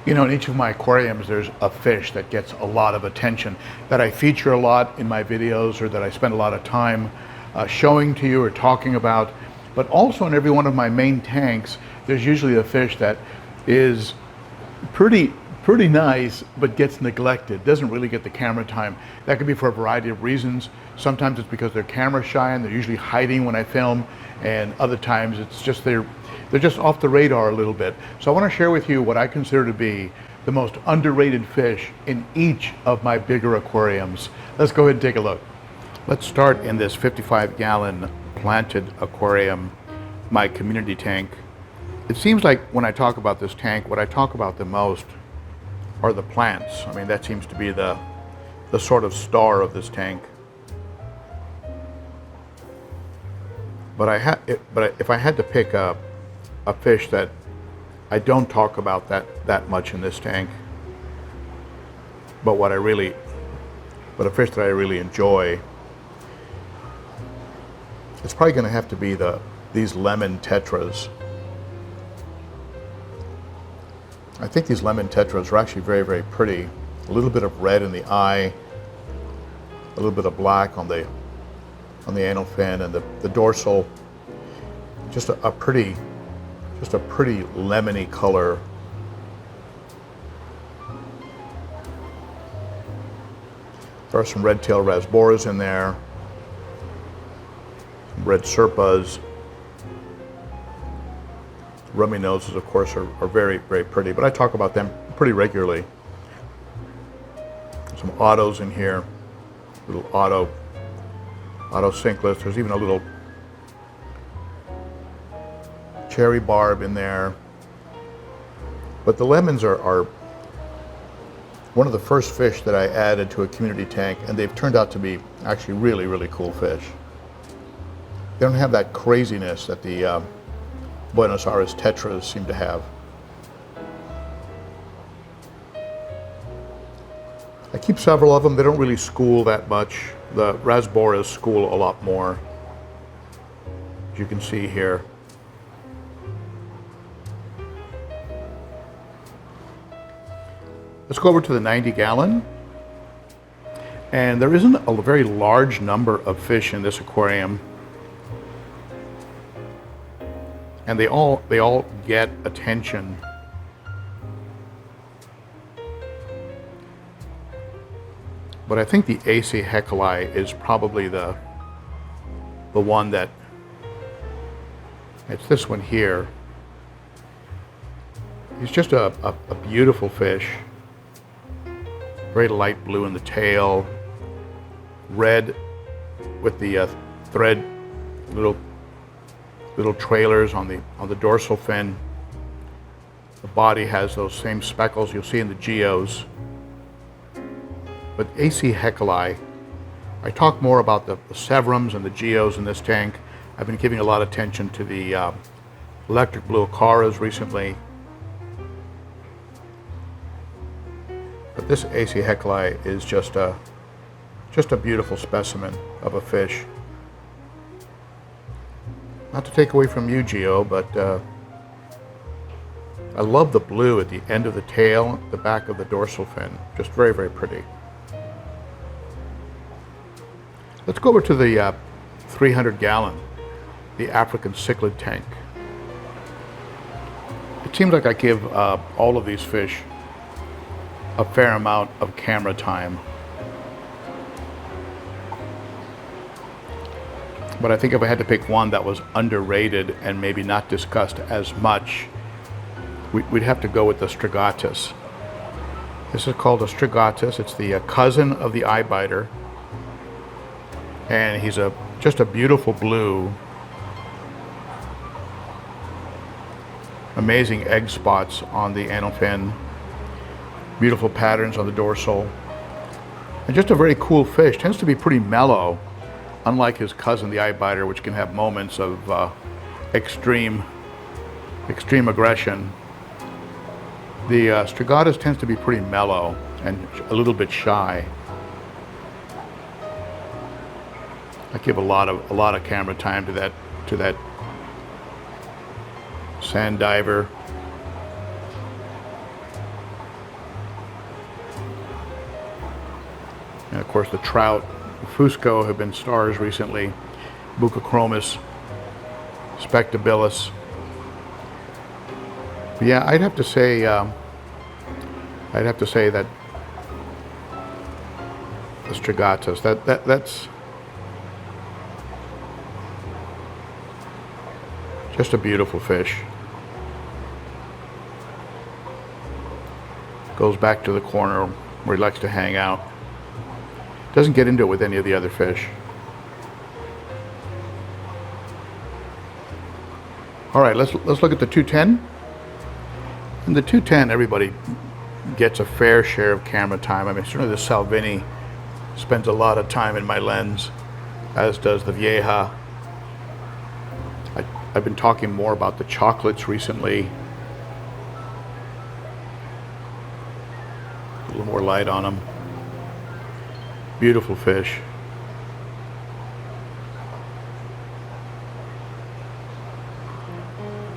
You know, in each of my aquariums, there's a fish that gets a lot of attention, that I feature a lot in my videos, or that I spend a lot of time showing to you or talking about. But also in every one of my main tanks, there's usually a fish that is pretty nice, but gets neglected, doesn't really get the camera time. That could be for a variety of reasons. Sometimes it's because they're camera shy and they're usually hiding when I film, and other times it's just they're just off the radar a little bit. So I want to share with you what I consider to be the most underrated fish in each of my bigger aquariums. Let's go ahead and take a look. Let's start in this 55-gallon planted aquarium, my community tank. It seems like when I talk about this tank, what I talk about the most are the plants. I mean, that seems to be the sort of star of this tank. But if I had to pick a fish that I don't talk about that much in this tank, but a fish that I really enjoy, it's probably going to have to be these lemon tetras. I think these lemon tetras are actually very, very pretty. A little bit of red in the eye, a little bit of black on the anal fin and the dorsal. Just a pretty lemony color. There are some red-tailed rasboras in there, some red serpas. Rummy noses, of course, are very, very pretty, but I talk about them pretty regularly. Some autos in here, little auto cichlids. There's even a little cherry barb in there. But the lemons are one of the first fish that I added to a community tank, and they've turned out to be actually really, really cool fish. They don't have that craziness that the Buenos Aires Tetras seem to have. I keep several of them. They don't really school that much. The rasboras school a lot more, as you can see here. Let's go over to the 90-gallon. And there isn't a very large number of fish in this aquarium. And they all get attention. But I think the AChechi is probably the one that, it's this one here. He's just a beautiful fish. Very light blue in the tail, red with the thread, little trailers on the dorsal fin. The body has those same speckles you'll see in the geos. But AChechi, I talk more about the severums and the geos in this tank. I've been giving a lot of attention to the electric blue acaras recently. But this AChechi is just a beautiful specimen of a fish. Not to take away from you, Geo, but I love the blue at the end of the tail, the back of the dorsal fin. Just very, very pretty. Let's go over to the 300-gallon, the African cichlid tank. It seems like I give all of these fish a fair amount of camera time. But I think if I had to pick one that was underrated and maybe not discussed as much, we'd have to go with the Stratus. This is called a Stratus. It's the cousin of the eye biter. And he's just a beautiful blue. Amazing egg spots on the anal fin. Beautiful patterns on the dorsal. And just a very cool fish. Tends to be pretty mellow, unlike his cousin, the eye biter, which can have moments of extreme aggression. The Stratus tends to be pretty mellow and a little bit shy. I give a lot of camera time to that sand diver. And of course the trout, Fusco, have been stars recently. Bucochromis, Spectabilis. But yeah, I'd have to say that the Stratus, that's just a beautiful fish. Goes back to the corner where he likes to hang out. Doesn't get into it with any of the other fish. All right, let's look at the 210. In the 210, everybody gets a fair share of camera time. I mean, certainly the Salvini spends a lot of time in my lens, as does the Vieja. I've been talking more about the chocolates recently. A little more light on them. Beautiful fish.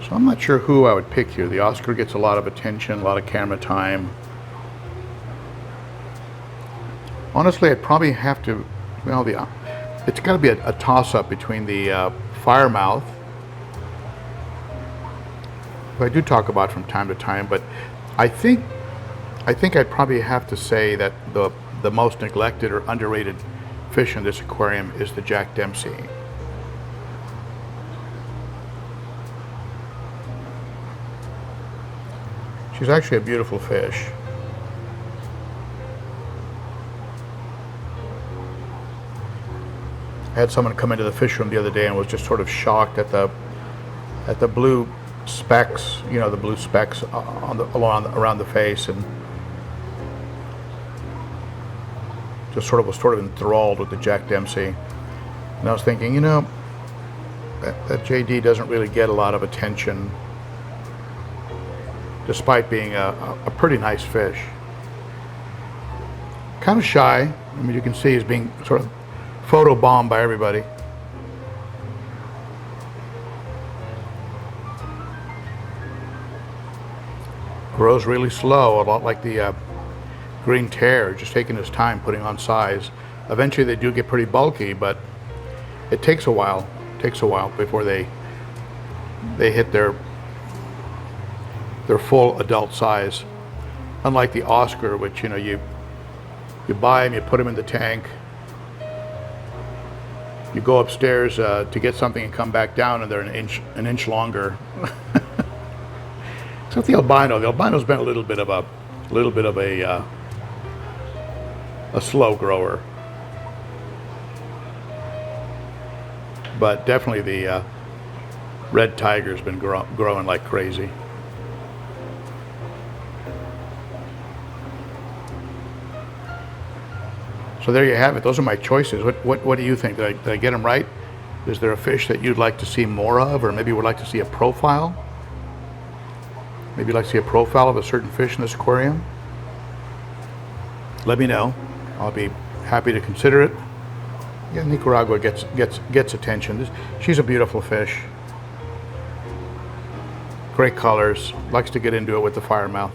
So I'm not sure who I would pick here. The Oscar gets a lot of attention, a lot of camera time. Honestly, I'd probably have to, well, it's got to be a toss-up between the Firemouth, who I do talk about from time to time, but I think I'd probably have to say that the most neglected or underrated fish in this aquarium is the Jack Dempsey. She's actually a beautiful fish. I had someone come into the fish room the other day and was just sort of shocked at the blue specks, you know, the blue specks around the face, and just was sort of enthralled with the Jack Dempsey. And I was thinking, you know, that JD doesn't really get a lot of attention, despite being a pretty nice fish. Kind of shy. I mean, you can see he's being sort of photobombed by everybody. Grows really slow, a lot like the green tear, just taking his time putting on size. Eventually they do get pretty bulky, but it takes a while. It takes a while before they hit their full adult size. Unlike the Oscar, which, you know, you buy them, you put them in the tank, you go upstairs to get something and come back down, and they're an inch longer. Except the albino. The albino's been a little bit of a slow grower, but definitely the red tiger's been growing like crazy. So there you have it. Those are my choices. What do you think? Did I get them right? Is there a fish that you'd like to see more of, or maybe would like to see a profile? Maybe you'd like to see a profile of a certain fish in this aquarium? Let me know. I'll be happy to consider it. Yeah, Nicaragua gets attention. She's a beautiful fish. Great colors. Likes to get into it with the Firemouth.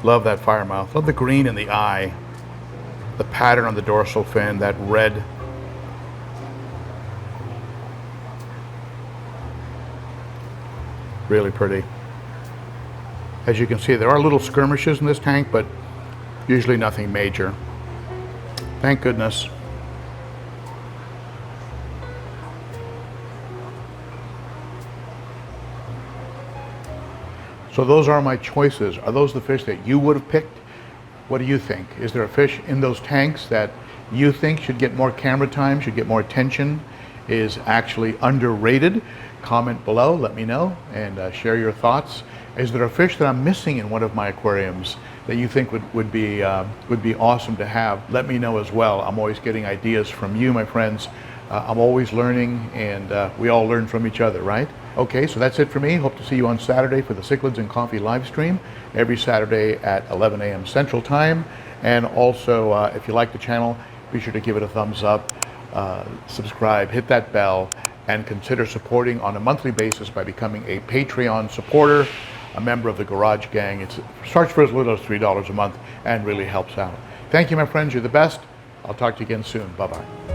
Love that Firemouth. Love the green in the eye. The pattern on the dorsal fin, that red. Really pretty. As you can see, there are little skirmishes in this tank, but usually nothing major. Thank goodness. So those are my choices. Are those the fish that you would have picked? What do you think? Is there a fish in those tanks that you think should get more camera time, should get more attention, is actually underrated? Comment below, let me know, and share your thoughts. Is there a fish that I'm missing in one of my aquariums that you think would be awesome to have? Let me know as well. I'm always getting ideas from you, my friends. I'm always learning, and we all learn from each other, right? Okay, so that's it for me. Hope to see you on Saturday for the Cichlids and Coffee live stream, every Saturday at 11 a.m. Central Time. And also, if you like the channel, be sure to give it a thumbs up, subscribe, hit that bell, and consider supporting on a monthly basis by becoming a Patreon supporter. a member of the Garage Gang. It starts for as little as $3 a month and really helps out. Thank you, my friends. You're the best. I'll talk to you again soon. Bye-bye.